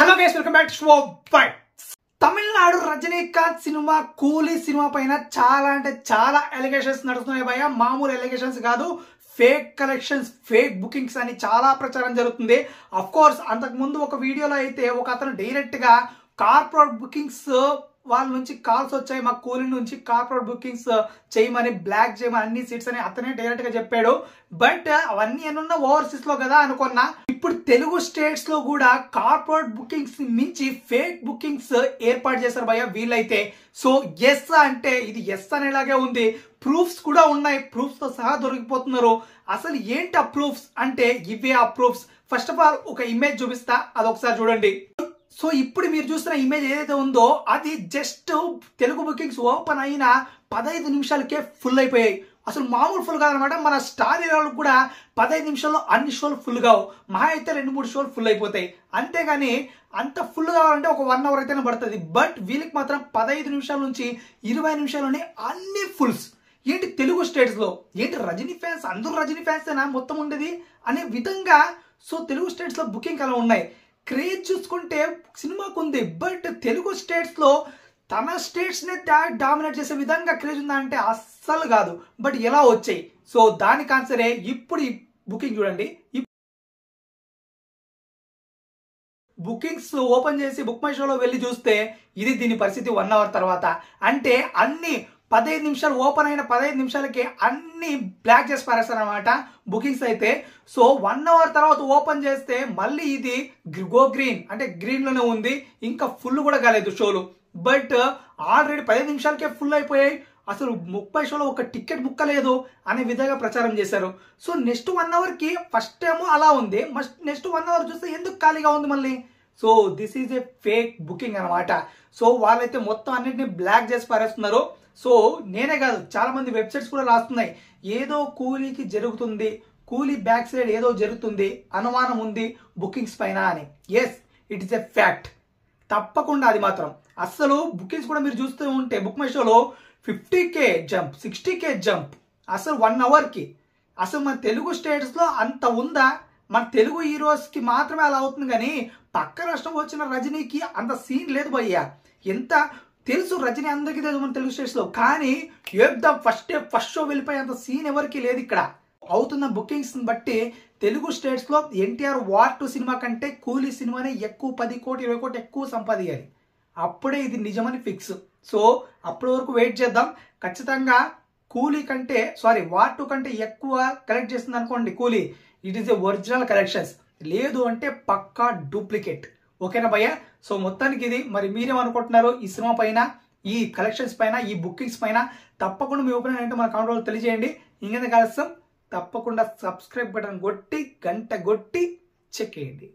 Hello guys, welcome back to show by. Tamil Nadu Rajinikanth cinema కూలీ cinema పైన చాలా అంటే చాలా ఎలిగేషన్స్ నడుస్తున్నాయి భయ్య. మామూలు ఎలిగేషన్స్ కాదు, ఫేక్ కలెక్షన్స్, ఫేక్ బుకింగ్స్ అని చాలా ప్రచారం జరుగుతుంది. అఫ్ కోర్స్ అంతకు ముందు ఒక వీడియోలో అయితే ఒక అతను డైరెక్ట్ గా కార్పొరేట్ బుకింగ్స్ వాళ్ళ నుంచి కాల్స్ వచ్చాయి, మా కూలీ నుంచి కార్పొరేట్ బుకింగ్స్ చేయమని, బ్లాక్ చేయమని, అన్ని సీట్స్ అని అతనే డైరెక్ట్ గా చెప్పాడు. బట్ అవన్నీ ఏమన్నా ఓవర్సీస్ లో కదా అనుకున్నా. ఇప్పుడు తెలుగు స్టేట్స్ లో కూడా కార్పొరేట్ బుకింగ్స్ మించి ఫేక్ బుకింగ్స్ ఏర్పాటు చేశారు భయ్య వీళ్ళైతే. సో ఎస్ అంటే ఇది ఎస్ అనేలాగే ఉంది, ప్రూఫ్స్ కూడా ఉన్నాయి, ప్రూఫ్స్ తో సహా దొరికిపోతున్నారు. అసలు ఏంటి ఆ ప్రూఫ్స్ అంటే ఇవే ఆ ప్రూఫ్స్. ఫస్ట్ ఆఫ్ ఆల్ ఒక ఇమేజ్ చూపిస్తా, అదొకసారి చూడండి. సో ఇప్పుడు మీరు చూస్తున్న ఇమేజ్ ఏదైతే ఉందో అది జస్ట్ తెలుగు బుకింగ్స్ ఓపెన్ అయిన 15 నిమిషాలకే ఫుల్ అయిపోయాయి. అసలు మామూలు ఫుల్ కాదనమాట. మన స్టార్ హీరోలకు కూడా 15 నిమిషాల్లో అన్ని షోలు ఫుల్ కావు, మహా అయితే 2-3 షోలు ఫుల్ అయిపోతాయి. అంతేగాని అంత ఫుల్ కావాలంటే ఒక 1 అవర్ అయితేనే పడుతుంది. బట్ వీళ్ళకి మాత్రం 15 నిమిషాల నుంచి 20 నిమిషాల్లోనే అన్ని ఫుల్స్. ఏంటి తెలుగు స్టేట్స్ లో ఏంటి రజనీ ఫ్యాన్స్, అందరూ రజనీ ఫ్యాన్స్ మొత్తం ఉండేది అనే విధంగా. సో తెలుగు స్టేట్స్ లో బుకింగ్ అలా ఉన్నాయి. క్రేజ్ చూసుకుంటే సినిమాకు ఉంది, బట్ తెలుగు స్టేట్స్ లో తన స్టేట్స్ నే డామినేట్ చేసే విధంగా క్రేజ్ ఉందా అంటే అస్సలు కాదు. బట్ ఎలా వచ్చాయి? సో దానికి ఆన్సరే ఇప్పుడు ఈ బుకింగ్ చూడండి. బుకింగ్స్ ఓపెన్ చేసి బుక్ మై షోలో వెళ్ళి చూస్తే ఇది దీని పరిస్థితి 1 అవర్ తర్వాత. అంటే అన్ని 15 నిమిషాలు ఓపెన్ అయిన 15 నిమిషాలకి అన్ని బ్లాక్ చేసి పారేస్తారు అనమాట బుకింగ్స్ అయితే. సో 1 అవర్ తర్వాత ఓపెన్ చేస్తే మళ్ళీ ఇది గో గ్రీన్, అంటే గ్రీన్ లోనే ఉంది, ఇంకా ఫుల్ కూడా కాలేదు షోలు. బట్ ఆల్రెడీ 15 నిమిషాలకే ఫుల్ అయిపోయాయి. అసలు 30 షోలో ఒక టికెట్ బుక్ లేదు అనే విధంగా ప్రచారం చేశారు. సో నెక్స్ట్ 1 అవర్ కి ఫస్ట్ ఏమో అలా ఉంది, నెక్స్ట్ 1 అవర్ చూస్తే ఎందుకు ఖాళీగా ఉంది మళ్ళీ. So this is a fake booking అనమాట. సో వాళ్ళైతే మొత్తం అన్నింటినీ బ్లాక్ చేసి పారేస్తున్నారు. సో నేనే కాదు, చాలా మంది వెబ్సైట్స్ కూడా రాస్తున్నాయి ఏదో కూలీకి జరుగుతుంది, కూలీ బ్యాక్ సైడ్ ఏదో జరుగుతుంది, అనుమానం ఉంది బుకింగ్స్ పైన అని. Yes, it is a fact. తప్పకుండా అది మాత్రం. అసలు బుకింగ్స్ కూడా మీరు చూస్తూ ఉంటే బుక్ మై షోలో 50K జంప్, 60K జంప్ అసలు 1 అవర్ కి. అసలు మన తెలుగు స్టేట్స్ లో అంత ఉందా? మన తెలుగు హీరోస్ కి మాత్రమే అలా అవుతుంది, కానీ పక్క రాష్ట్రం వచ్చిన రజనీకి అంత సీన్ లేదు భయ్యా. ఎంత తెలుసు రజనీ అందరికీ తెలుసు మన తెలుగు స్టేట్స్ లో, కానీ ఏకదం ఫస్ట్ షో వెళ్ళిపోయేంత సీన్ ఎవరికి లేదు ఇక్కడ. అవుతున్న బుకింగ్స్ బట్టి తెలుగు స్టేట్స్ లో ఎన్టీఆర్ వార్ 2 సినిమా కంటే కూలీ సినిమానే ఎక్కువ 10 కోటి 20 కోటి ఎక్కువ సంపాదించాలి. అప్పుడే ఇది నిజమని ఫిక్స్. సో అప్పటి వరకు వెయిట్ చేద్దాం. ఖచ్చితంగా కూలీ కంటే వార్ 2 కంటే ఎక్కువ కలెక్ట్ చేస్తుంది అనుకోండి కూలీ, it is a original collections. లేదు అంటే పక్కా డూప్లికేట్. ఓకేనా భయ్య? సో మొత్తానికి ఇది. మరి మీరేమనుకుంటున్నారు ఈ సినిమా పైన, ఈ కలెక్షన్స్ పైన, ఈ బుకింగ్స్ పైన? తప్పకుండా మీ ఒపీనియన్ ఏంటో మన కామెంట్ లో తెలియజేయండి. ఇంకెందుకు ఆలస్యం, తప్పకుండా సబ్స్క్రైబ్ బటన్ కొట్టి గంట కొట్టి చెక్ చేయండి.